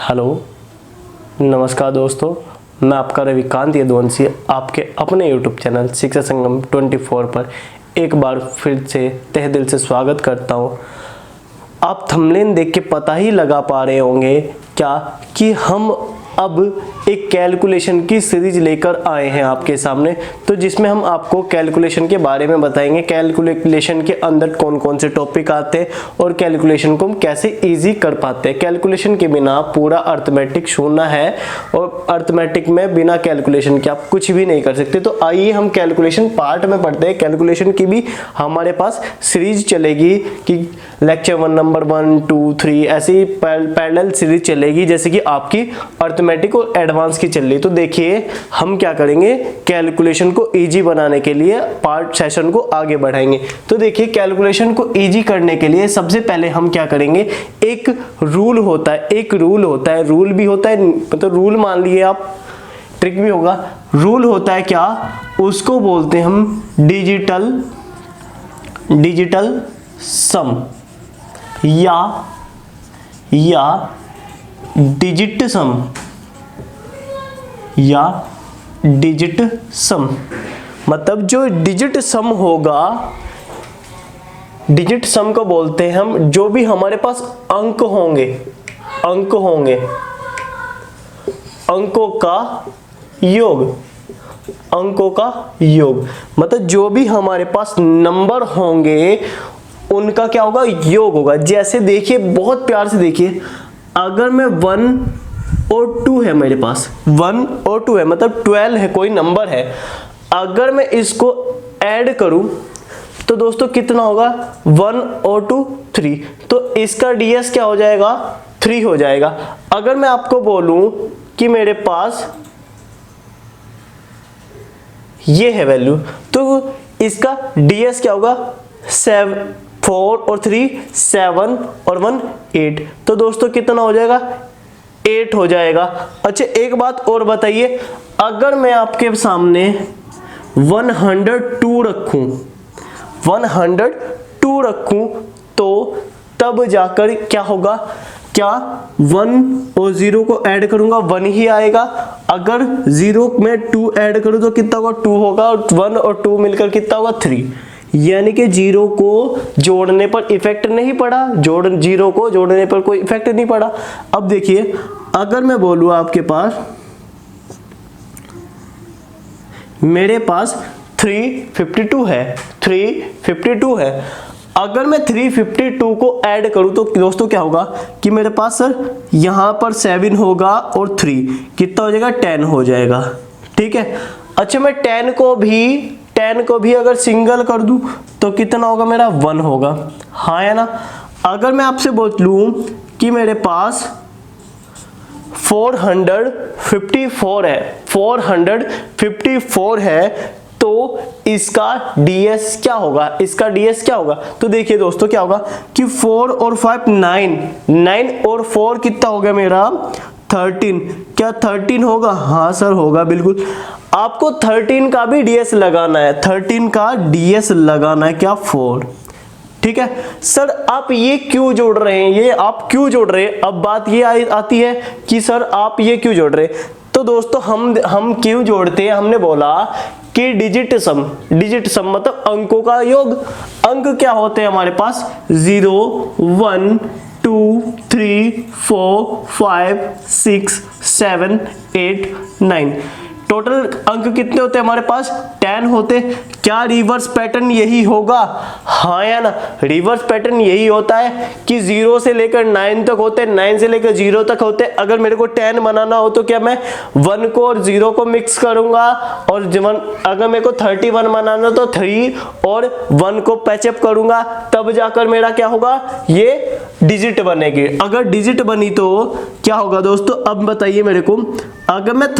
Hello, नमस्कार दोस्तों। मैं आपका रविकांत यदुवंशी आपके अपने यूट्यूब चैनल शिक्षा संगम 24 पर एक बार फिर से तहे दिल से स्वागत करता हूं। आप थंबनेल देख के पता ही लगा पा रहे होंगे क्या कि हम अब एक कैलकुलेशन की सीरीज लेकर आए हैं आपके सामने, तो जिसमें हम आपको कैलकुलेशन के बारे में बताएंगे। कैलकुलेशन के अंदर कौन कौन से टॉपिक आते हैं और कैलकुलेशन को हम कैसे इजी कर पाते हैं। कैलकुलेशन के बिना पूरा अर्थमेटिक शून्य है और अर्थमेटिक में बिना कैलकुलेशन के आप कुछ भी नहीं कर सकते। तो आइए हम कैलकुलेशन पार्ट में पढ़ते हैं। कैलकुलेशन की भी हमारे पास सीरीज चलेगी कि लेक्चर 1 नंबर 1, 2, 3 ऐसे ही पैरेलल सीरीज चलेगी, जैसे कि आपकी अर्थमेटिक और एडवांस की चल रही। तो देखिए हम क्या करेंगे, कैलकुलेशन को इजी बनाने के लिए पार्ट सेशन को आगे बढ़ाएंगे। तो देखिए कैलकुलेशन को इजी करने के लिए सबसे पहले हम क्या करेंगे, एक रूल होता है, रूल भी होता है, मतलब रूल मान लिए आप, ट्रिक भी होगा। रूल होता है क्या, उसको बोलते हैं हम डिजिटल सम या डिजिट सम। मतलब जो डिजिट सम होगा, डिजिट सम को बोलते हैं हम जो भी हमारे पास अंक होंगे, अंकों का योग, मतलब जो भी हमारे पास नंबर होंगे उनका क्या होगा, योग होगा। जैसे देखिए, बहुत प्यार से देखिए, अगर मैं 1 और 2 है मेरे पास, 1 और 2 है, मतलब 12 है, कोई नंबर है। अगर मैं इसको ऐड करूं तो दोस्तों कितना होगा, 1 और 2 3, तो इसका ds क्या हो जाएगा, 3 हो जाएगा। अगर मैं आपको बोलूं कि मेरे पास ये है वैल्यू, तो इसका ds क्या होगा, 4 और 3 7 और 1 8, तो दोस्तों कितना हो जाएगा, 8 हो जाएगा। अच्छा एक बात और बताइए, अगर मैं आपके सामने 102 रखूं तो तब जाकर क्या होगा, क्या 1 और 0 को ऐड करूंगा 1 ही आएगा। अगर 0 में 2 ऐड करूं तो कितना होगा, 2 होगा, और 1 और 2 मिलकर कितना होगा, 3। यानी कि 0 को जोड़ने पर इफेक्ट नहीं पड़ा, 0 को जोड़ने पर कोई इफेक्ट नहीं पड़ा। अब देखिए, अगर मैं बोलूं आपके पास, मेरे पास 352 है, अगर मैं 352 को ऐड करूं तो दोस्तों क्या होगा कि मेरे पास सर यहां पर 7 होगा और 3 कितना हो जाएगा, 10 हो जाएगा। ठीक है। अच्छा मैं 10 को भी अगर सिंगल कर दूं तो कितना होगा, मेरा 1 होगा, हाँ है ना। अगर मैं आपसे बोलूं कि मेरे पास 454 है, तो इसका ds क्या होगा, तो देखिए दोस्तों क्या होगा कि 4 और 5 9 और 4 कितना हो गया मेरा, 13। क्या 13 होगा, हाँ सर होगा, बिल्कुल। आपको 13 का भी ds लगाना है, 13 का ds लगाना है क्या, 4। ठीक है सर, आप ये क्यों जोड़ रहे हैं, अब बात ये आती है कि सर आप ये क्यों जोड़ रहे हैं। तो दोस्तों हम क्यों जोड़ते हैं, हमने बोला कि डिजिट सम मतलब अंकों का योग। अंक क्या होते हैं हमारे पास, 0 1 2 3 4 5 6 7 8 9। टोटल अंक कितने होते हैं हमारे पास, 10 होते। क्या रिवर्स पैटर्न यही होगा, हाँ या ना, रिवर्स पैटर्न यही होता है कि 0 से लेकर 9 तक होते, 9 से लेकर 0 तक होते। अगर मेरे को 10 बनाना हो तो क्या मैं 1 को और 0 को मिक्स करूंगा, और अगर मेरे को 31 बनाना तो 3 और 1 को पैचअप करूंगा, तब जाकर मेरा क्या होगा, ये डिजिट बनेगी। अगर डिजिट बनी तो क्या होगा दोस्तों, अब बताइए मेरे को, अगर मैं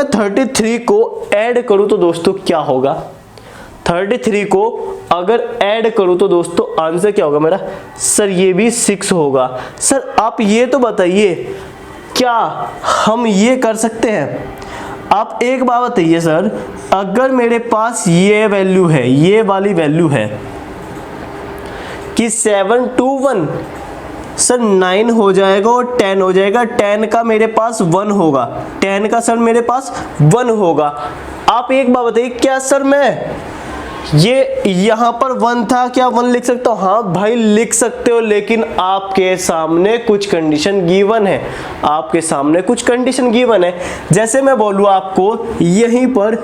33 को ऐड करूं तो दोस्तों क्या होगा, 33 को अगर ऐड करूं तो दोस्तों आंसर क्या होगा मेरा, सर ये भी 6 होगा। सर आप ये तो बताइए, क्या हम ये कर सकते हैं। आप एक बात बताइए सर, अगर मेरे पास ये वैल्यू है, ये वाली वैल्यू है कि 721 सर 9 हो जाएगा और 10 हो जाएगा, 10 का मेरे पास 1 होगा, 10 का सर मेरे पास 1 होगा। आप एक बात बताइए, क्या सर मैं ये यहां पर 1 था, क्या 1 लिख सकता हूं? हाँ भाई लिख सकते हो, लेकिन आपके सामने कुछ कंडीशन गिवन है, आपके सामने कुछ कंडीशन गिवन है। जैसे मैं बोलूं आपको यहीं पर,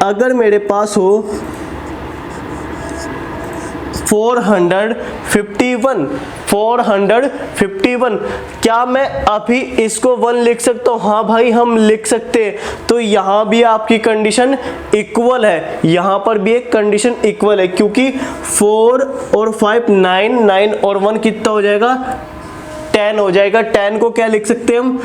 अगर मेरे पास हो 451, क्या मैं अभी इसको 1 लिख सकता हूं? हाँ भाई हम लिख सकते हैं। तो यहां भी आपकी कंडीशन इक्वल है, यहां पर भी एक कंडीशन इक्वल है, क्योंकि 4 और 5 9, 9 और 1 कितना हो जाएगा? 10 हो जाएगा। 10 को क्या लिख सकते हैं हम?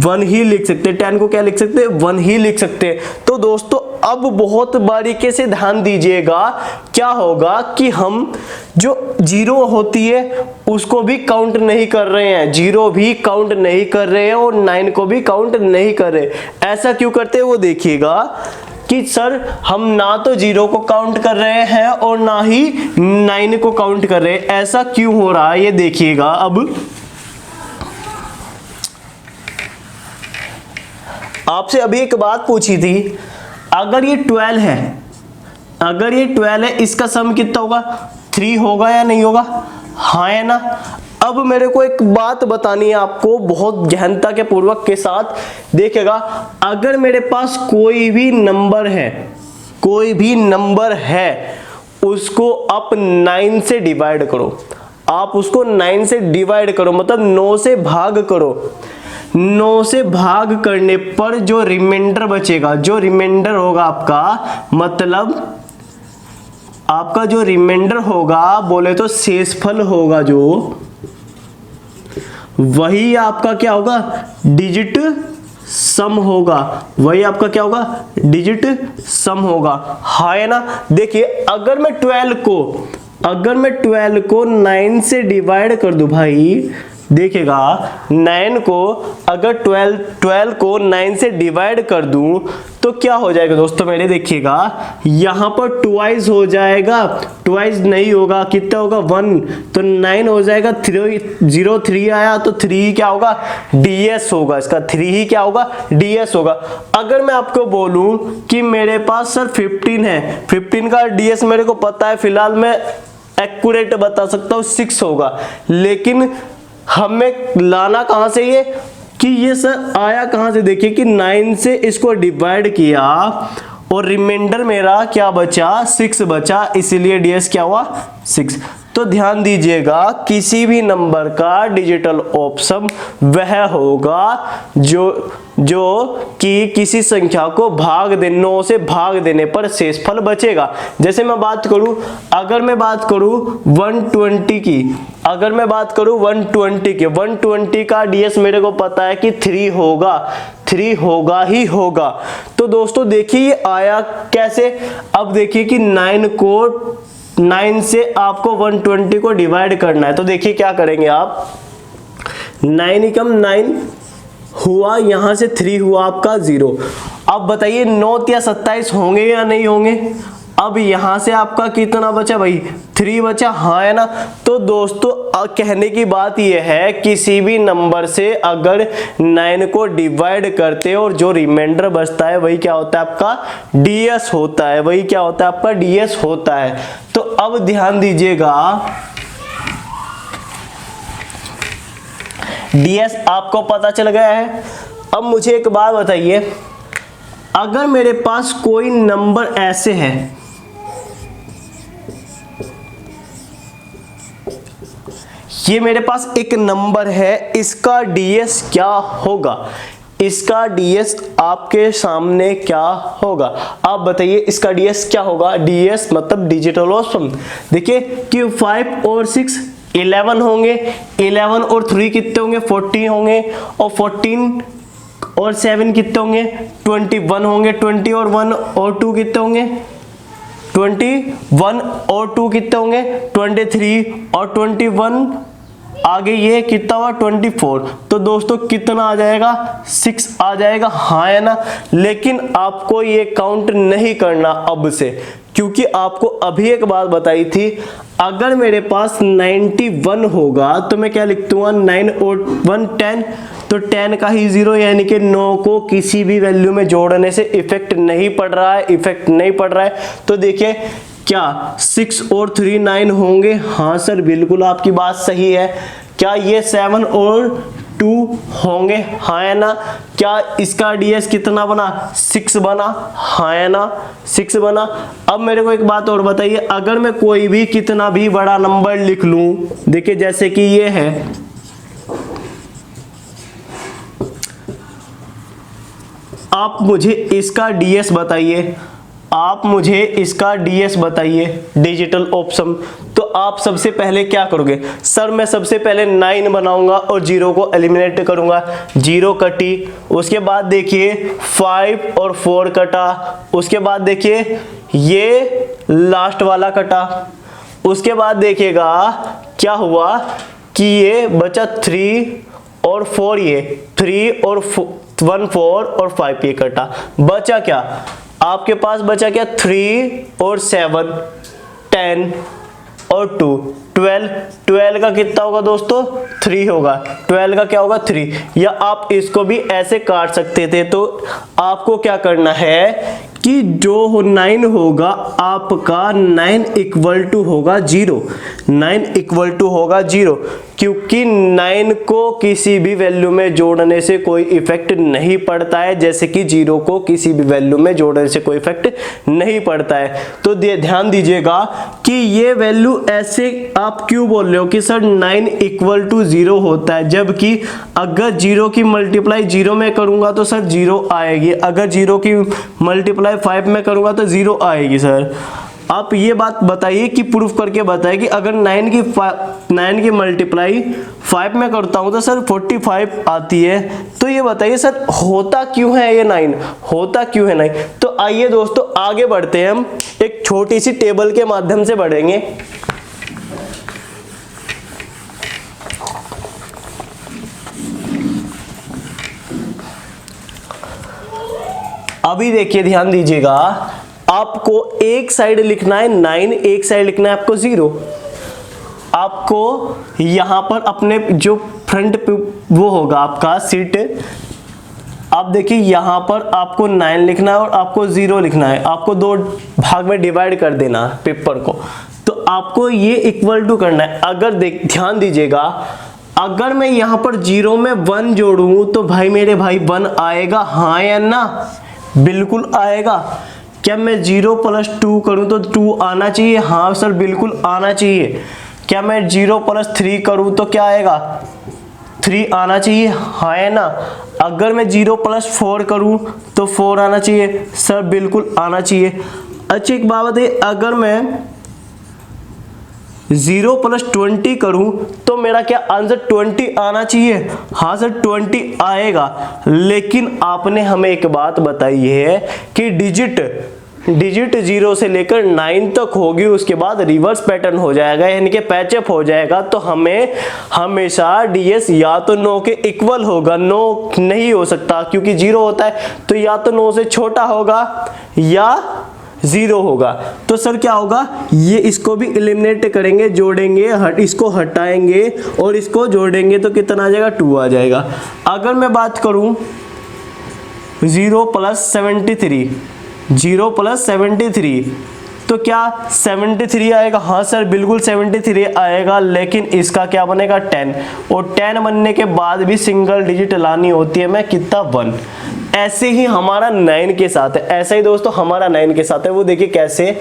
1 ही लिख सकते हैं। 10 को क्या लिख सकते हैं? 1 ही लिख सकते हैं। तो दोस्तों अब बहुत बारीकी से ध्यान दीजिएगा, क्या होगा कि हम जो 0 होती है उसको भी काउंट नहीं कर रहे हैं, 0 भी काउंट नहीं कर रहे हैं और 9 को भी काउंट नहीं कर रहे। ऐसा क्यों करते हैं वो देखिएगा कि सर हम ना तो 0 को काउंट कर रहे हैं और ना ही 9 को काउंट कर रहे हैं। ऐसा क्यों हो रहा है ये देखिएगा। अब आपसे अभी एक बात पूछी थी, अगर ये 12 है, अगर ये 12 है, इसका सम कितना होगा? 3 होगा या नहीं होगा? हाँ है ना। अब मेरे को एक बात बतानी है आपको बहुत गहनता के पूर्वक के साथ देखिएगा। अगर मेरे पास कोई भी नंबर है, कोई भी नंबर है, उसको आप 9 से डिवाइड करो, आप उसको 9 से डिवाइड करो, मतलब 9 से भाग करो। 9 से भाग करने पर जो रिमाइंडर बचेगा, जो रिमाइंडर होगा आपका, मतलब आपका जो रिमाइंडर होगा, बोले तो शेषफल होगा जो, वही आपका क्या होगा? डिजिट सम होगा। वही आपका क्या होगा? डिजिट सम होगा। हाँ है ना। देखिए अगर मैं 12 को 9 से डिवाइड कर दूं भाई, देखिएगा 9 को अगर 12 को 9 से डिवाइड कर दूं तो क्या हो जाएगा दोस्तों मेरे? देखिएगा यहां पर ट्वाइस हो जाएगा, ट्वाइस नहीं होगा, कितना होगा? 1, तो 9 हो जाएगा। 3 आया तो 3 क्या होगा? ds होगा, इसका 3 ही क्या होगा? ds होगा। अगर मैं आपको बोलूं कि मेरे पास सर 15 है, 15 का ds मेरे को पता है, फिलहाल मैं एक्यूरेट बता सकता हूं 6 होगा, लेकिन हमें लाना कहां से ये कि ये सर आया कहां से? देखिए कि 9 से इसको डिवाइड किया और रिमाइंडर मेरा क्या बचा? 6 बचा, इसीलिए ds क्या हुआ? 6। तो ध्यान दीजिएगा, किसी भी नंबर का डिजिटल ऑप्शन वह होगा जो कि किसी संख्या को भाग दे, 9 से भाग देने पर शेषफल बचेगा। जैसे मैं बात करूं, अगर मैं बात करूं 120 की, अगर मैं बात करूं 120 की, 120 का ds मेरे को पता है कि 3 होगा, 3 होगा ही होगा। तो दोस्तों देखिए ये आया कैसे। अब देखिए कि 9 से आपको 120 को डिवाइड करना है, तो देखिए क्या करेंगे आप, 9 एकम 9 हुआ, यहां से 3 हुआ आपका 0। अब बताइए 9 या 27 होंगे या नहीं होंगे? अब यहां से आपका कितना बचा भाई? 3 बचा। हाँ है ना। तो दोस्तों कहने की बात यह है, किसी भी नंबर से अगर 9 को डिवाइड करते और जो रिमाइंडर बचता है वही क्या होता है? आपका ds होता है। वही क्या होता है? आपका ds होता है। तो अब ध्यान दीजिएगा, ds आपको पता चल गया है। अब मुझे एक बात बताइए, अगर मेरे पास कोई नंबर ऐसे है, ये मेरे पास एक नंबर है, इसका ds क्या होगा? इसका ds आपके सामने क्या होगा? आप बताइए इसका ds क्या होगा? ds मतलब डिजिटल ऑप्शन। देखिए कि 5 और 6 11 होंगे, 11 और 3 कितने होंगे? 40 होंगे, और 14 और 7 कितने होंगे? 21 होंगे। 20 और 1 और 2 कितने होंगे? 21 और 2 कितने होंगे? 23, और 21 आगे ये कितना हुआ 24, तो दोस्तों कितना आ जाएगा 6 आ जाएगा, हाँ है ना। लेकिन आपको ये काउंट नहीं करना अब से, क्योंकि आपको अभी एक बात बताई थी, अगर मेरे पास 91 होगा तो मैं क्या लिख दूंगा 9 और 1 10, तो 10 का ही 0, यानी कि 9 को किसी भी वैल्यू में जोड़ने से इफेक्ट नहीं पड़ रहा है, इफेक्ट नहीं पड़ रहा है। तो देखिए क्या 6 और 3 9 होंगे, हाँ सर बिल्कुल आपकी बात सही है। क्या ये 7 और 2 होंगे, हाँ है ना। क्या इसका डीएस कितना बना 6 बना, हाँ है ना 6 बना। अब मेरे को एक बात और बताइए, अगर मैं कोई भी कितना भी बड़ा नंबर लिख लूं, देखिए जैसे कि ये है, आप मुझे इसका डीएस बताइए, आप मुझे इसका डीएस बताइए, डिजिटल ऑप्शन। तो आप सबसे पहले क्या करोगे सर, मैं सबसे पहले 9 बनाऊंगा और 0 को एलिमिनेट करूंगा, 0 कटी। उसके बाद देखिए 5 और 4 कटा, उसके बाद देखिए ये लास्ट वाला कटा। उसके बाद देखिएगा क्या हुआ कि ये बचा 3 और 4, ये 3 और 1 4 और 5 ये कटा। बचा क्या आपके पास, बचा क्या 3 और 7 10 और 2 12। 12 का कितना होगा दोस्तों 3 होगा, 12 का क्या होगा 3। या आप इसको भी ऐसे काट सकते थे। तो आपको क्या करना है कि जो 9 होगा आपका 9 इक्वल टू होगा 0, 9 इक्वल टू होगा 0, क्योंकि 9 को किसी भी वैल्यू में जोड़ने से कोई इफेक्ट नहीं पड़ता है, जैसे कि 0 को किसी भी वैल्यू में जोड़ने से कोई इफेक्ट नहीं पड़ता है। तो ध्यान दीजिएगा कि ये वैल्यू ऐसे आप क्यों बोल रहे हो कि सर 9 इक्वल टू 0 होता है, जबकि अगर 0 की मल्टीप्लाई 0 में करूंगा तो सर 0 आएगी, अगर 0 की मल्टीप्लाई 5 में करूंगा तो 0 आएगी। सर आप ये बात बताइए कि प्रूफ करके बताइए कि अगर 9 की मल्टीप्लाई 5 में करता हूं तो सर 45 आती है। तो ये बताइए सर होता क्यों है ये 9, होता क्यों है 9। तो आइए दोस्तों आगे बढ़ते हैं, हम एक छोटी सी टेबल के माध्यम से बढ़ेंगे। अभी देखिए ध्यान दीजिएगा, आपको एक साइड लिखना है 9, एक साइड लिखना है आपको 0। आपको यहां पर अपने जो फ्रंट पे वो होगा आपका सीट, आप देखिए यहां पर आपको 9 लिखना है और आपको 0 लिखना है, आपको 2 भाग में डिवाइड कर देना पेपर को। तो आपको ये इक्वल टू करना है। अगर ध्यान दीजिएगा, अगर मैं यहां पर 0 में 1 जोड़ूं तो भाई मेरे भाई 1 आएगा, हाँ या ना, बिल्कुल आएगा। क्या मैं 0 + 2 करूं तो 2 आना चाहिए, हाँ सर बिल्कुल आना चाहिए। क्या मैं 0 + 3 करूं तो क्या आएगा 3 आना चाहिए, हाँ है ना। अगर मैं 0 + 4 करूं तो 4 आना चाहिए, सर बिल्कुल आना चाहिए। अच्छा एक बात है, अगर मैं 0 + 20 करूं तो मेरा क्या आंसर 20 आना चाहिए, हाँ सर 20 आएगा। लेकिन आपने हमें एक बात बताई है कि डिजिट 0 से लेकर 9 तक होगी, उसके बाद रिवर्स पैटर्न हो जाएगा, यानी कि पैचअप हो जाएगा। तो हमें हमेशा डीएस या तो 9 के इक्वल होगा, 9 नहीं हो सकता क्योंकि 0 होता है, तो या तो 9 से छोटा होगा या 0 होगा। तो सर क्या होगा, ये इसको भी एलिमिनेट करेंगे, जोड़ेंगे, इसको हटाएंगे और इसको जोड़ेंगे तो कितना आ जाएगा 2 आ जाएगा। अगर मैं बात करूं 0 + 73, 0 + 73 तो क्या 73 आएगा, हाँ सर बिल्कुल 73 आएगा। लेकिन इसका क्या बनेगा 10, और 10 बनने के बाद भी सिंगल डिजिट लानी होती है, मैं कितना 1। ऐसे ही हमारा 9 के साथ है, ऐसा ही दोस्तों हमारा 9 के साथ है। वो देखिए कैसे,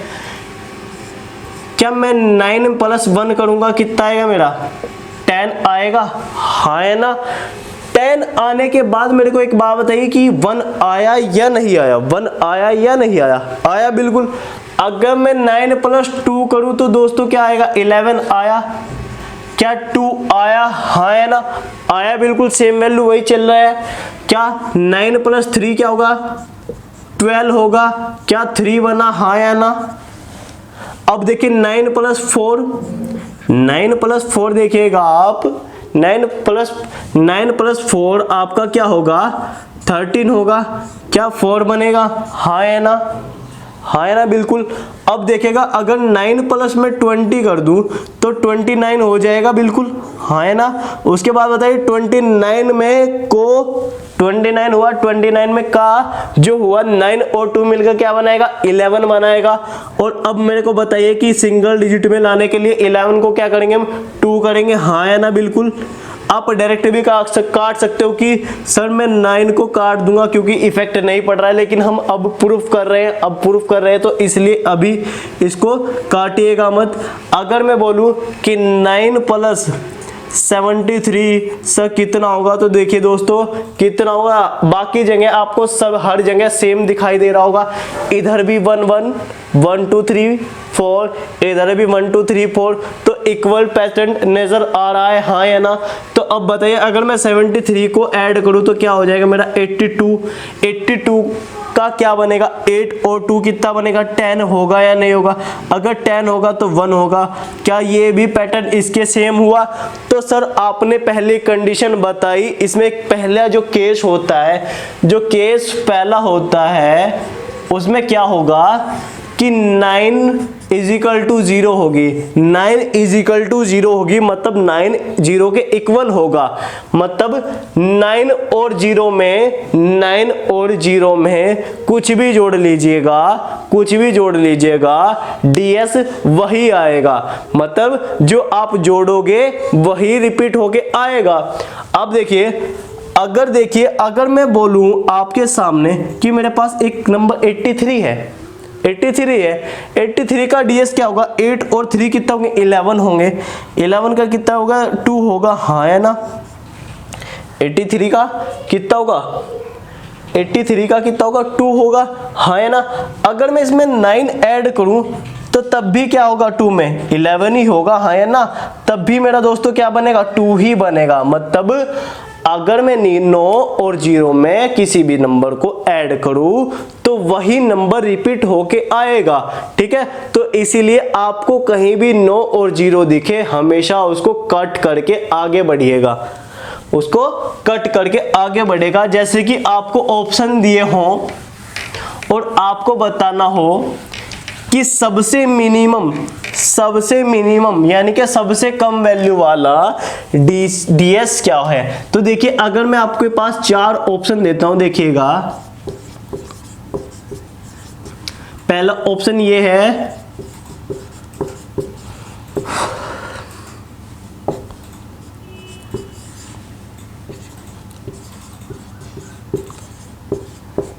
क्या मैं 9 + 1 करूंगा कितना आएगा मेरा 10 आएगा, हाँ है ना। 10 आने के बाद मेरे को एक बात बताइए कि 1 आया या नहीं आया, 1 आया या नहीं आया, आया बिल्कुल। अगर मैं 9 + 2 करूं तो दोस्तों क्या आएगा 11 आया, क्या 2 आया, हाँ है ना, आया बिल्कुल, सेम वैल्यू वही चल रहा है। क्या 9 + 3 क्या होगा 12 होगा, क्या 3 बना, हाँ या ना। अब देखिए 9 + 4 9 प्लस 4 देखिएगा आप, 9 प्लस 4 आपका क्या होगा 13 होगा। क्या 4 बनेगा? हाँ है ना, हाँ है ना, बिल्कुल। अब देखिएगा अगर 9 प्लस में 20 कर दूं तो 29 हो जाएगा, बिल्कुल हाँ है ना। उसके बाद बताइए 29 में को 29 हुआ, 29 में का जो हुआ 9 और 2 मिलकर क्या बनाएगा 11 बनाएगा। और अब मेरे को बताइए कि सिंगल डिजिट में लाने के लिए 11 को क्या करेंगे हम 2 करेंगे, हाँ है ना, बिल्कुल। आप डायरेक्ट भी काट सकते हो कि सर मैं 9 को काट दूंगा क्योंकि इफेक्ट नहीं पड़ रहा है, लेकिन हम अब प्रूफ कर रहे हैं तो इसलिए अभी इसको काटिएगा मत। अगर मैं बोलूं कि 9 प्लस 73 सर कितना होगा, तो देखिए दोस्तों कितना होगा। बाकी जगह आपको सब हर जगह सेम दिखाई दे रहा होगा, इधर भी 1 1 1 2 3 4, इधर भी 1 2 3 4, तो इक्वल पैटर्न नजर आ रहा है, हाँ या ना। तो अब बताइए अगर मैं 73 को ऐड करूं तो क्या हो जाएगा मेरा 82 का क्या बनेगा 8 और 2 कितना बनेगा 10 होगा या नहीं होगा? अगर 10 होगा तो 1 होगा। क्या ये भी पैटर्न इसके सेम हुआ? तो सर आपने पहले कंडीशन बताई, इसमें पहला जो केस होता है, जो केस पहला होता है उसमें क्या होगा कि 9 इजिकल टू 0 होगी, 9 इजिकल टू 0 होगी, मतलब 9 0 के इक्वल होगा। मतलब 9 और 0 में कुछ भी जोड़ लीजिएगा ds वही आएगा, मतलब जो आप जोड़ोगे वही रिपीट होके आएगा। अब देखिए अगर मैं बोलूं आपके सामने कि मेरे पास एक नंबर 83 है, 83 का ds क्या होगा 8 और 3 कितना होंगे 11 होंगे, 11 का कितना होगा 2 होगा, हाँ है ना। 83 का कितना होगा 2 होगा, हाँ है ना। अगर मैं इसमें 9 ऐड करूं तो तब भी क्या होगा 2 में 11 ही होगा, हाँ है ना। तब भी मेरा दोस्तों क्या बनेगा 2 ही बनेगा। मतलब अगर मैं 9 और 0 में किसी भी नंबर को ऐड करूं तो वही नंबर रिपीट होके आएगा, ठीक है। तो इसीलिए आपको कहीं भी 9 और 0 दिखे हमेशा उसको कट करके आगे बढ़ेगा, जैसे कि आपको ऑप्शन दिए हों और आपको बताना हो कि सबसे मिनिमम यानी कि सबसे कम वैल्यू वाला ds क्या है। तो देखिए अगर मैं आपके पास 4 ऑप्शन देता हूं, देखिएगा पहला ऑप्शन ये है,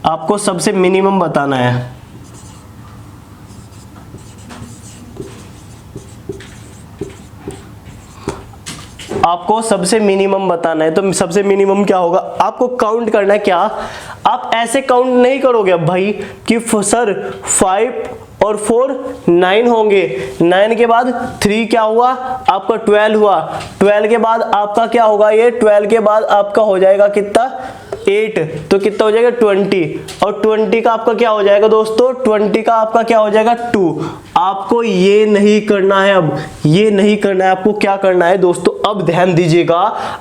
आपको सबसे मिनिमम बताना है। आपको सबसे मिनिमम बताना है, तो सबसे मिनिमम क्या होगा आपको काउंट करना है। क्या आप ऐसे काउंट नहीं करोगे भाई कि सर 5 और 4 9 होंगे, 9 के बाद 3 क्या हुआ आपका 12 हुआ, 12 के बाद आपका क्या होगा ये 12 के बाद आपका हो जाएगा कितना 8, तो कितना हो जाएगा 20, और 20 का आपका क्या हो जाएगा दोस्तों 20 का आपका क्या हो जाएगा 2। आपको ये नहीं करना है, अब ये नहीं करना है, आपको क्या करना है दोस्तों, अब ध्यान दीजिएगा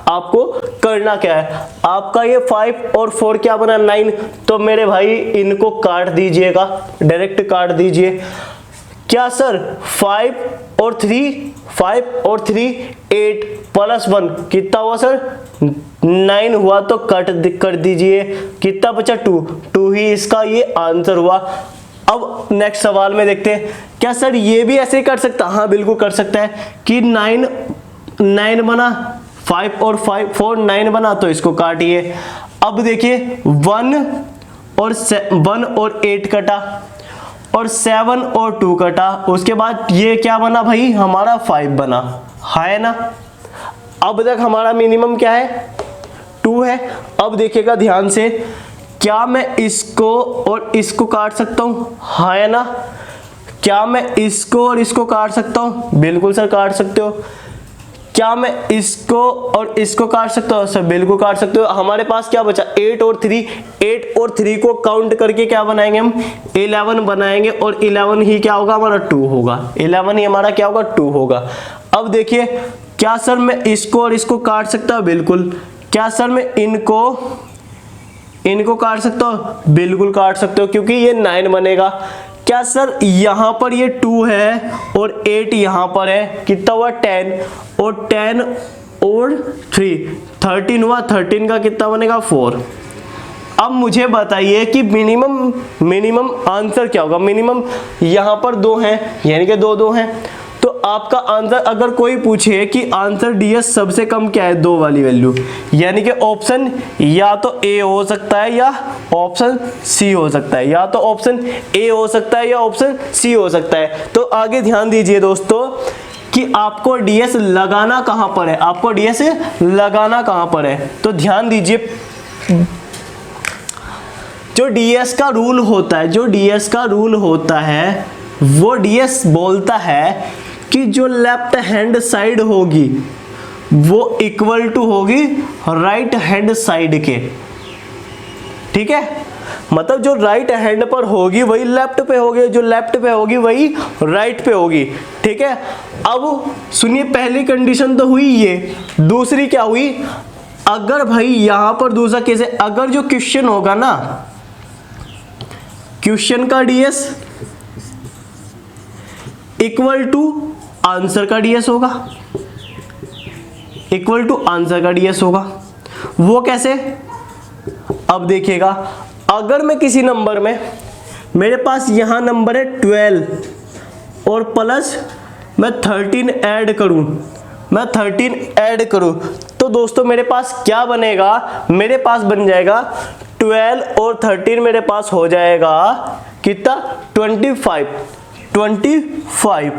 आपको करना क्या है। आपका ये 5 और 4 क्या बना 9, तो मेरे भाई इनको काट दीजिएगा, डायरेक्ट काट दीजिए। क्या सर 5 और 3 8 प्लस 1 कितना हुआ सर 9 हुआ, तो कट कर दीजिए, कितना बचा 2 ही इसका ये आंसर हुआ। अब नेक्स्ट सवाल में देखते हैं, क्या सर ये भी ऐसे ही कर सकता, हाँ बिल्कुल कर सकता है कि 9 बना 5 और 4 9 बना, तो इसको काटिए। अब देखिए 1 और 8 कटा और 7 और 2 कटा, उसके बाद ये क्या बना भाई हमारा 5 बना, है ना। अब तक हमारा मिनिमम क्या है 2 है। अब देखिएगा ध्यान से, क्या मैं इसको और इसको काट सकता हूँ, है ना। क्या मैं इसको और इसको काट सकता हूँ, बिल्कुल सर काट सकते हो। क्या मैं इसको और इसको काट सकता हूँ सर, बिल्कुल काट सकते हो। हमारे पास क्या बचा 8 और 3 को काउंट करके क्या बनाएंगे हम 11 बनाएंगे, और 11 ही क्या होगा हमारा 2 होगा, 11 ही हमारा क्या होगा 2 होगा। अब देखिए, क्या सर मैं इसको और इसको काट सकता हूँ? बिल्कुल। क्या सर मैं इनको काट सकता हूँ? बिल्कुल काट सकते हो, क्योंकि ये 9 बनेगा। क्या सर यहाँ पर ये 2 है और 8 यहाँ पर है, कितना हुआ? 10 और 10 और 3 13 हुआ। 13 का कितना बनेगा? 4। अब मुझे बताइए कि मिनिमम आंसर क्या होगा? मिनिमम यहाँ पर 2 हैं, यानी कि 2 हैं, तो आपका आंसर अगर कोई पूछे कि आंसर ds सबसे कम क्या है, 2 वाली वैल्यू, यानी कि ऑप्शन या तो ए हो सकता है या ऑप्शन सी हो सकता है, या तो ऑप्शन ए हो सकता है या ऑप्शन सी हो सकता है। तो आगे ध्यान दीजिए दोस्तों कि आपको ds लगाना कहां पर है, आपको ds लगाना कहां पर है। तो ध्यान दीजिए, जो ds का रूल होता है, वो ds बोलता है कि जो लेफ्ट हैंड साइड होगी वो इक्वल टू होगी राइट हैंड साइड के। ठीक है, मतलब जो राइट हैंड पर होगी वही लेफ्ट पे होगी, जो लेफ्ट पे होगी वही राइट पे होगी। ठीक है, अब सुनिए, पहली कंडीशन तो हुई ये, दूसरी क्या हुई? अगर भाई यहां पर दूसरा केस है, अगर जो क्वेश्चन होगा ना, क्वेश्चन का ds इक्वल टू आंसर का ds होगा, इक्वल टू आंसर का ds होगा। वो कैसे? अब देखिएगा, अगर मैं किसी नंबर में, मेरे पास यहां नंबर है 12 और प्लस मैं 13 ऐड करूं, तो दोस्तों मेरे पास क्या बनेगा? मेरे पास बन जाएगा 12 और 13 मेरे पास हो जाएगा कितना? 25।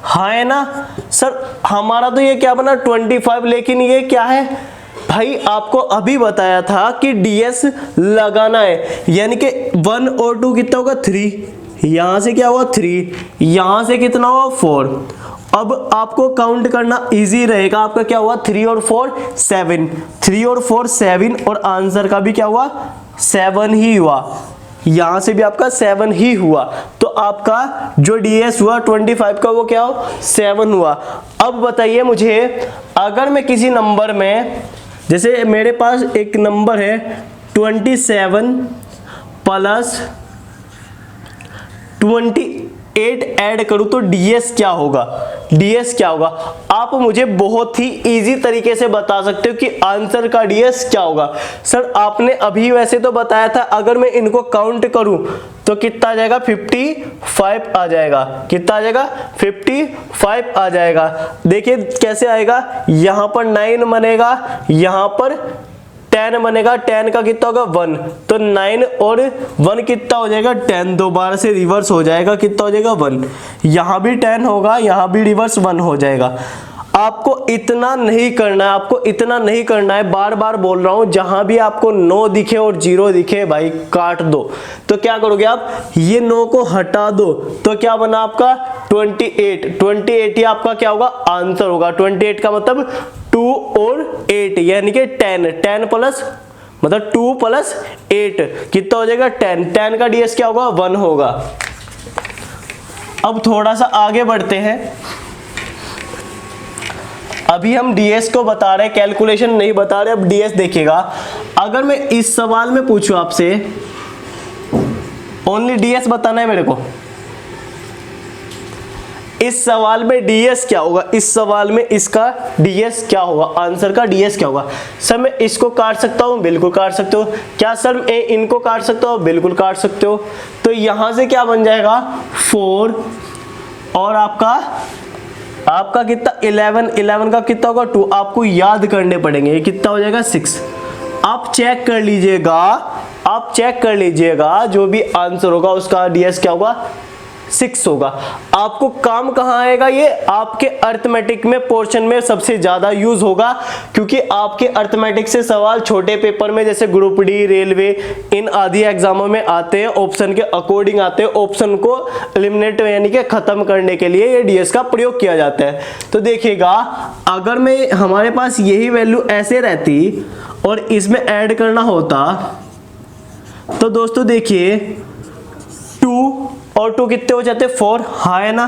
हाँ है ना सर, हमारा तो ये क्या बना? 25, लेकिन ये क्या है भाई? आपको अभी बताया था कि ds लगाना है, यानी कि 1 और 2 कितना होगा? 3। यहां से क्या हुआ? 3। यहां से कितना हुआ? 4। अब आपको काउंट करना इजी रहेगा। आपका क्या हुआ? 3 और 4 7, 3 और 4 7, और आंसर का भी क्या हुआ? 7 ही हुआ। यहां से भी आपका 7 ही हुआ, तो आपका जो ds हुआ 25 का, वो क्या हो? 7 हुआ। अब बताइए मुझे, अगर मैं किसी नंबर में, जैसे मेरे पास एक नंबर है 27 प्लस 28 ऐड करूं तो ds क्या होगा? ds क्या होगा? आप मुझे बहुत ही इजी तरीके से बता सकते हो कि आंसर का ds क्या होगा। सर आपने अभी वैसे तो बताया था, अगर मैं इनको काउंट करूं तो कितना आ जाएगा? 55 आ जाएगा। कितना आ जाएगा? 55 आ जाएगा। देखिए कैसे आएगा, यहां पर 9 बनेगा, यहां पर 10 बनेगा, 10 का कितना होगा? 1, तो 9 और 1 कितना हो जाएगा? 10। दोबारा से रिवर्स हो जाएगा, कितना हो जाएगा? 1। यहां भी 10 होगा, यहां भी रिवर्स 1 हो जाएगा। आपको इतना नहीं करना है, आपको इतना नहीं करना है, बार बार बोल रहा हूं, जहां भी आपको 9 दिखे और 0 दिखे भाई काट दो। तो क्या करोगे आप? ये 9 को हटा दो, तो क्या बना आपका? 28 ही आपका क्या होगा? आंसर होगा। 28 का मतलब 2 और 8, यानी कि 10 प्लस, मतलब 2 प्लस 8 कितना हो जाएगा? 10 का ds क्या होगा? 1 होगा। अब थोड़ा सा आगे बढ़ते हैं, अभी हम ds को बता रहे हैं, कैलकुलेशन नहीं बता रहे। अब ds देखिएगा, अगर मैं इस सवाल में पूछूं आपसे, ओनली ds बताना है मेरे को, इस सवाल में ds क्या होगा? इस सवाल में इसका ds क्या होगा? आंसर का ds क्या होगा? सर मैं इसको काट सकता हूं? बिल्कुल काट सकते हो। क्या सर इनको काट सकते हो? बिल्कुल काट सकते हो। तो यहां से क्या बन जाएगा? 4 और आपका कितना? 11 का कितना होगा? 2। आपको याद करने पड़ेंगे, ये कितना हो जाएगा? 6। आप चेक कर लीजिएगा, जो भी आंसर होगा उसका ds क्या होगा? 6 होगा। आपको काम कहां आएगा? ये आपके अर्थमेटिक में पोर्शन में सबसे ज्यादा यूज होगा, क्योंकि आपके अर्थमेटिक से सवाल छोटे पेपर में जैसे ग्रुप डी, रेलवे, इन आदि एग्जामों में आते हैं, ऑप्शन के अकॉर्डिंग आते हैं। ऑप्शन को एलिमिनेट यानी कि खत्म करने के लिए ये ds का प्रयोग किया जाता है। तो देखिएगा, अगर मैं, हमारे पास यही वैल्यू ऐसे रहती और इसमें ऐड करना होता, तो दोस्तों देखिए 2 और 2 कितने हो जाते? 4, हाँ है ना।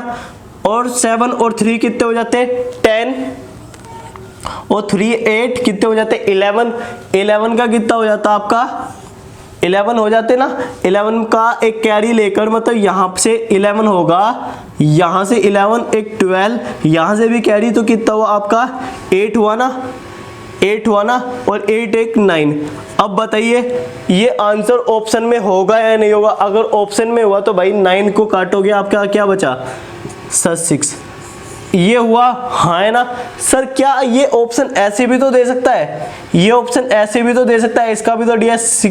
और 7 और 3 कितने हो जाते हैं 10 और 3 8 कितने हो जाते 11 11 का कितना हो जाता आपका 11 हो जाते ना। 11 का एक कैरी लेकर मतलब यहाँ से 11 होगा, यहाँ से 11 एक 12, यहाँ से भी कैरी तो कितना हुआ आपका 8 हुआ ना, 8 हुआ ना, और 8 एक 9। अब बताइए ये आंसर ऑप्शन में होगा या नहीं होगा। अगर ऑप्शन में हुआ तो भाई 9 को काटोगे आपका क्या बचा सर 6, ये हुआ हाँ है ना। सर क्या ये ऑप्शन ऐसे भी तो दे सकता है, ये ऑप्शन ऐसे भी तो दे सकता है, इसका भी तो DS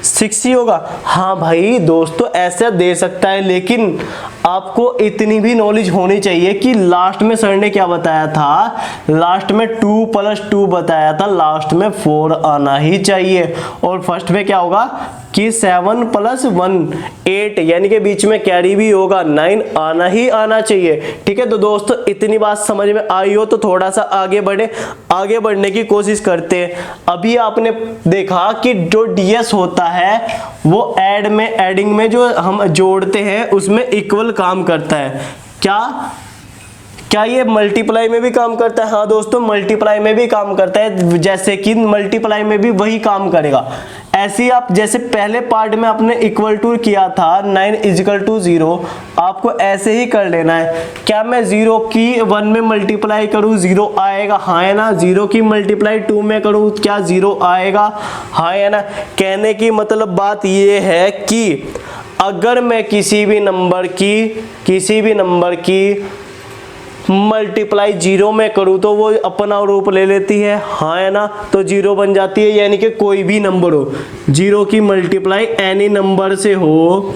6 ही होगा। हाँ भाई दोस्तों ऐसा दे सकता है, लेकिन आपको इतनी भी नॉलेज होनी चाहिए कि लास्ट में सर ने क्या बताया था, लास्ट में 2 + 2 बताया था, लास्ट में 4 आना ही चाहिए। और फर्स्ट में क्या होगा कि 7 + 1 8, यानी कि बीच में कैरी भी होगा, 9 आना ही आना चाहिए। ठीक है तो दोस्तों इतनी बात समझ में आई हो तो थोड़ा सा आगे बढ़ने की कोशिश करते हैं। अभी आपने देखा कि जो DS होता है वो एडिंग में जो हम जोड़ते हैं उसमें इक्वल काम करता है। क्या ये मल्टीप्लाई में भी काम करता है? हाँ दोस्तों मल्टीप्लाई में भी काम करता है, जैसे कि मल्टीप्लाई में भी वही काम करेगा। ऐसे ही आप जैसे पहले पार्ट में आपने इक्वल टू किया था 9 = 0, आपको ऐसे ही कर लेना है। क्या मैं 0 की 1 में मल्टीप्लाई करूँ 0 आएगा? हाँ है ना। 0 की मल्टीप्लाई 2 में करूँ क्या 0 आएगा? हाँ है ना। कहने की मतलब बात ये है कि अगर मैं किसी भी नंबर की मल्टीप्लाई 0 में करूँ तो वो अपना रूप ले लेती है, हाँ है ना। तो 0 बन जाती है, यानी कि कोई भी नंबर हो, 0 की मल्टीप्लाई एनी नंबर से हो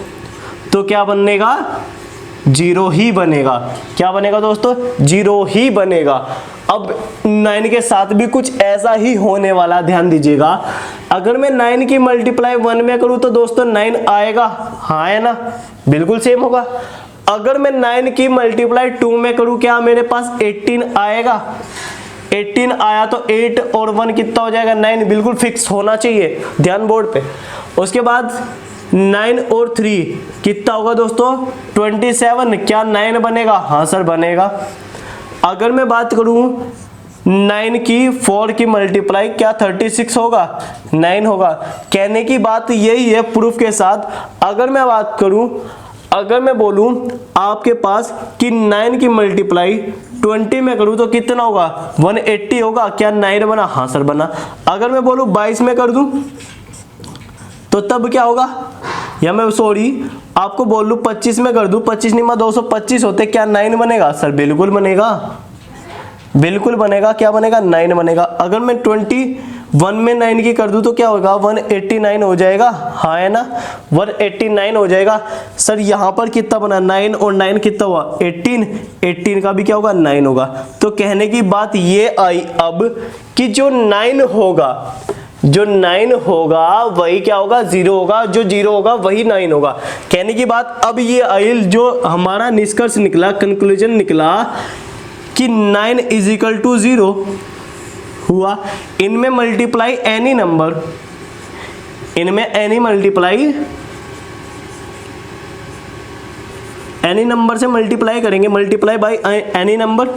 तो क्या बनेगा 0 ही बनेगा। क्या बनेगा दोस्तों 0 ही बनेगा। अब 9 के साथ भी कुछ ऐसा ही होने वाला, ध्यान दीजिएगा। अगर मैं 9 की मल्टीप्लाई 1 में करूँ तो दोस्तों 9 आएगा, हाँ है ना, बिल्कुल सेम होगा। अगर मैं 9 की मल्टीप्लाई 2 में करूं क्या मेरे पास 18 आएगा? 18 आया तो 8 और 1 कितना हो जाएगा 9, बिल्कुल फिक्स होना चाहिए, ध्यान बोर्ड पे। उसके बाद 9 और 3 कितना होगा दोस्तों 27, क्या 9 बनेगा? हाँ सर बनेगा। अगर मैं बात करूं 9 की 4 की मल्टीप्लाई क्या 36 होगा? 9 होगा। कहने की बात यही है प्रूफ के साथ। अगर मैं बोलूं आपके पास कि 9 की मल्टीप्लाई 20 में करूं तो कितना होगा 180 होगा, क्या 9 बना? हाँ सर बना। अगर मैं बोलूं 22 में कर दूं तो तब क्या होगा, या मैं आपको बोल लूं 25 में कर दूं, 25 निमा 225 होते, क्या 9 बनेगा? सर बिल्कुल बनेगा, बिल्कुल बनेगा। क्या बनेगा 9 बनेगा। अगर मैं 21 में 9 की कर दूं तो क्या होगा 189 हो जाएगा, हाँ है ना, 189 हो जाएगा। सर यहाँ पर कितना बना 9 और 9 कितना हुआ 18 का भी क्या होगा 9 होगा। तो कहने की बात ये आई अब कि जो 9 होगा वही क्या होगा 0 होगा, जो 0 होगा वही 9 होगा। कहने की बात अब ये आई, जो हमारा निष्कर्ष निकला, कंक्लूजन निकला कि 9 = 0 हुआ। इनमें multiply any number, any number से मल्टीप्लाई करेंगे, मल्टीप्लाई बाय एनी नंबर,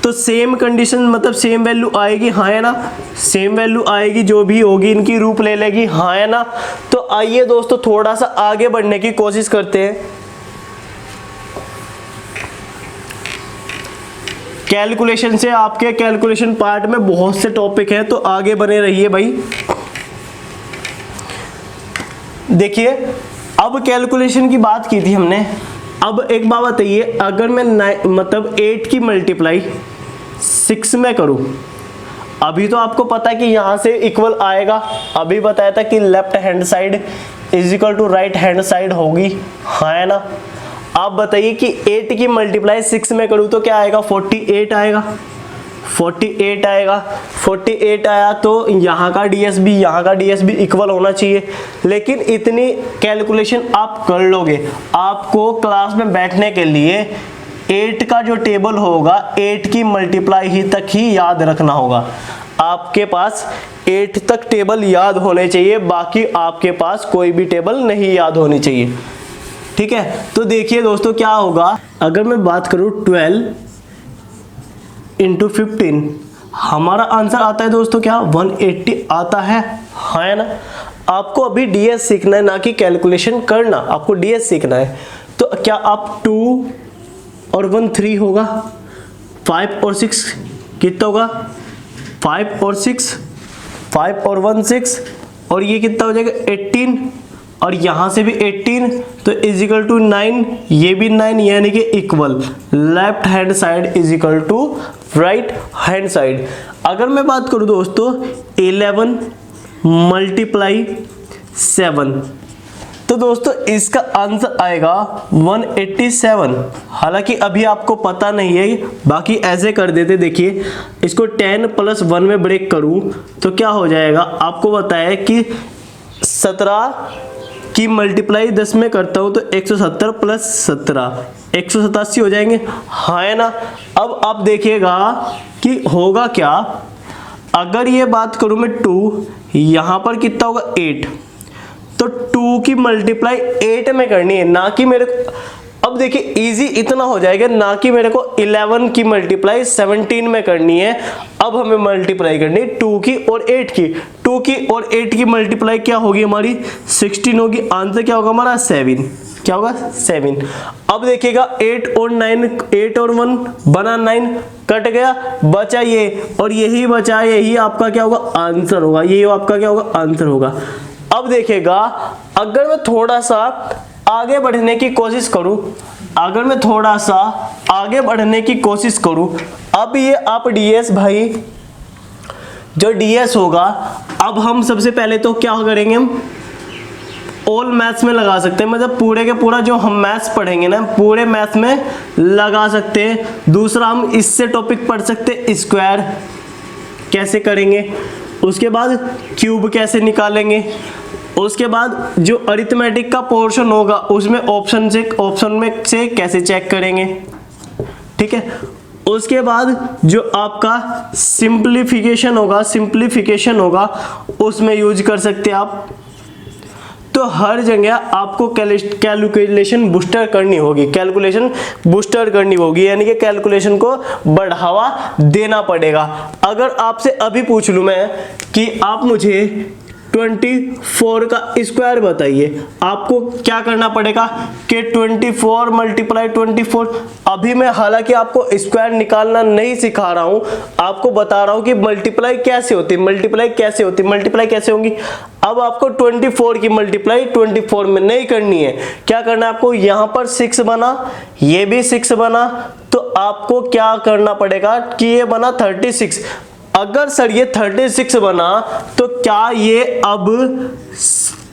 तो सेम कंडीशन मतलब सेम वैल्यू आएगी, हाँ है ना, सेम वैल्यू आएगी, जो भी होगी इनकी रूप ले लेगी, हाँ है ना। तो आइए दोस्तों थोड़ा सा आगे बढ़ने की कोशिश करते हैं। कैलकुलेशन से, आपके कैलकुलेशन पार्ट में बहुत से टॉपिक हैं तो आगे बने रहिए भाई। देखिए अब कैलकुलेशन की बात की थी हमने, अब एक बात बताइए, अगर मैं मतलब 8 की मल्टीप्लाई 6 में करूं, अभी तो आपको पता है कि यहां से इक्वल आएगा, अभी बताया था कि left hand side = right hand side होगी, हाँ है ना। आप बताइए कि 8 की मल्टीप्लाई 6 में करूं तो क्या आएगा 48 आएगा, 48 आया तो यहाँ का DS भी इक्वल होना चाहिए। लेकिन इतनी कैलकुलेशन आप कर लोगे, आपको क्लास में बैठने के लिए 8 का जो टेबल होगा 8 की मल्टीप्लाई ही तक ही याद रखना होगा। आपके पास 8 तक टेबल याद होने चाहिए, बाकी आपके पास कोई भी टेबल नहीं याद होनी चाहिए। ठीक है, तो देखिए दोस्तों क्या होगा, अगर मैं बात करूं 12 इंटू 15, हमारा आंसर आता है दोस्तों क्या 180 आता है ना। आपको अभी डीएस सीखना है, ना कि कैलकुलेशन करना, आपको डीएस सीखना है। तो क्या आप 2 और 1 3 होगा, 5 और 6 कितना होगा, 5 और 6, 5 और 1 6, और ये कितना हो जाएगा 18, और यहां से भी 18, तो इजिकल टू 9, ये भी 9, यानी कि equal left hand side equal to right hand side. अगर मैं बात करूं दोस्तों 11 मल्टीप्लाई 7, तो दोस्तों इसका आंसर आएगा 187। हालांकि अभी आपको पता नहीं है, बाकी ऐसे कर देते, देखिए इसको 10 प्लस 1 में ब्रेक करूं तो क्या हो जाएगा, आपको बताया कि 17 की मल्टीप्लाई 10 में करता हूं तो 170 प्लस 17 187 हो जाएंगे, हाँ है ना। अब आप देखिएगा कि होगा क्या, अगर ये बात करूं मैं 2, यहां पर कितना होगा 8, तो 2 की मल्टीप्लाई 8 में करनी है, ना कि मेरे को, अब देखिए इजी इतना हो जाएगा, ना कि मेरे को 11 की मल्टीप्लाई 17 में करनी है। अब हमें मल्टीप्लाई करनी है 2 की और 8 की, 2 की और 8 की मल्टीप्लाई क्या होगी हमारी 16 होगी। आंसर क्या होगा हमारा 7, क्या होगा 7। अब देखिएगा 8 और 9, 8 और 1 बना 9, कट गया, बचा ये, और यही बचा, यही आपका क्या होगा आंसर होगा, यही आपका क्या होगा आंसर होगा। अब देखिएगा अगर मैं थोड़ा सा आगे बढ़ने की कोशिश करूं, अगर मैं थोड़ा सा आगे बढ़ने की कोशिश करूं, अब ये आप डीएस भाई, जो डीएस होगा, अब हम सबसे पहले तो क्या करेंगे, हम ऑल मैथ्स में लगा सकते हैं, मतलब पूरे के पूरा जो हम मैथ्स पढ़ेंगे ना पूरे मैथ्स में लगा सकते हैं। दूसरा हम इससे टॉपिक पढ़ सकते हैं, स्क्वायर कैसे करेंगे, उसके बाद क्यूब कैसे निकालेंगे, उसके बाद जो अरिथमेटिक का पोर्शन होगा उसमें ऑप्शन में से कैसे चेक करेंगे, ठीक है। उसके बाद जो आपका सिंप्लीफिकेशन होगा उसमें यूज कर सकते हैं आप। तो हर जगह आपको कैलकुलेशन बूस्टर करनी होगी, यानी कि कैलकुलेशन को बढ़ावा देना पड़ेगा। अगर आपसे अभी पूछ लूं मैं कि आप मुझे 24 का स्क्वायर बताइए, आपको क्या करना पड़ेगा कि 24 मल्टीप्लाई 24। अभी मैं हालांकि आपको स्क्वायर निकालना नहीं सिखा रहा हूं, आपको बता रहा हूं कि मल्टीप्लाई कैसे होंगी। अब आपको 24 की मल्टीप्लाई 24 में नहीं करनी है, क्या करना है आपको, यहां पर 6 बना, ये भी 6 बना, तो आपको क्या करना पड़ेगा कि ये बना 36। अगर सर ये 36 बना तो क्या ये अब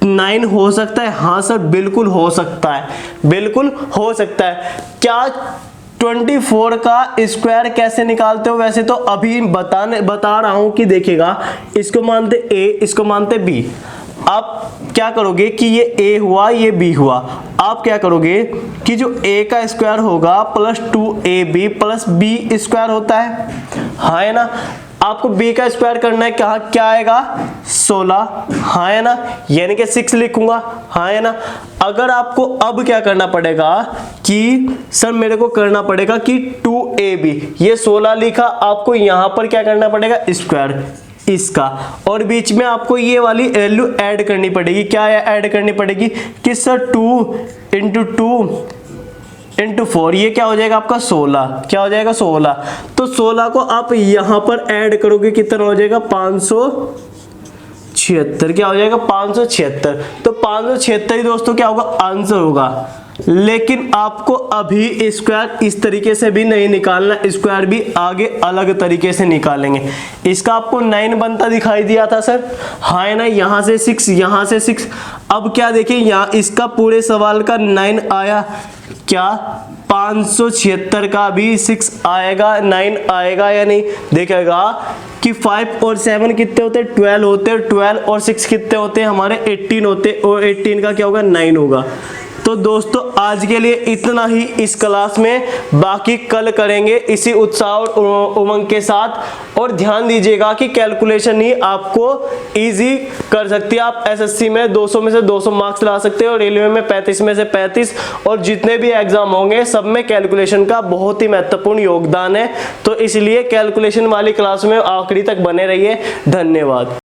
9 हो सकता है? हाँ सर बिल्कुल हो सकता है, क्या 24 का स्क्वायर कैसे निकालते हो? वैसे तो अभी बता रहा हूं कि देखिएगा, इसको मानते a, इसको मानते b। आप क्या करोगे कि ये a हुआ, ये b हुआ, आप क्या करोगे कि जो a का स्क्वायर होगा plus 2ab plus b square होता है, हाँ है ना। आपको b का स्क्वायर करना है, क्या आएगा 16, हाँ है ना, यानी कि 6 लिखूंगा, हाँ है ना। अगर आपको अब क्या करना पड़ेगा कि सर मेरे को करना पड़ेगा कि 2ab, ये 16 लिखा, आपको यहां पर क्या करना पड़ेगा स्क्वायर इसका, और बीच में आपको ये वाली वैल्यू ऐड करनी पड़ेगी। क्या ऐड करनी पड़ेगी कि सर 2 इंटू 2 इंटू 4, ये क्या हो जाएगा आपका 16, क्या हो जाएगा 16। तो 16 को आप यहां पर ऐड करोगे, कितना हो जाएगा 576, क्या हो जाएगा 576। तो 576 ही दोस्तों क्या होगा आंसर होगा। लेकिन आपको अभी स्क्वायर इस तरीके से भी नहीं निकालना, स्क्वायर भी आगे अलग तरीके से निकालेंगे। इसका आपको 9 बनता दिखाई दिया था सर, हाँ है ना, यहाँ से 6, यहाँ से 6। अब क्या देखिए यहाँ इसका पूरे सवाल का 9 आया, क्या 576 का भी 6 आएगा, 9 आएगा या नहीं? देखेगा कि 5 और 7 कितने होते हैं 12 होते हैं, 12 और 6 कितने होते हैं हमारे 18 होते हैं, और 18 का क्या होगा 9 होगा। तो दोस्तों आज के लिए इतना ही इस क्लास में, बाकी कल करेंगे इसी उत्साह और उमंग के साथ। और ध्यान दीजिएगा कि कैलकुलेशन ही आपको इजी कर सकती है। आप एसएससी में 200 में से 200 मार्क्स ला सकते हो, रेलवे में 35 में से 35, और जितने भी एग्जाम होंगे सब में कैलकुलेशन का बहुत ही महत्वपूर्ण योगदान है। तो इसलिए कैलकुलेशन वाली क्लास में आखिरी तक बने रहिए। धन्यवाद।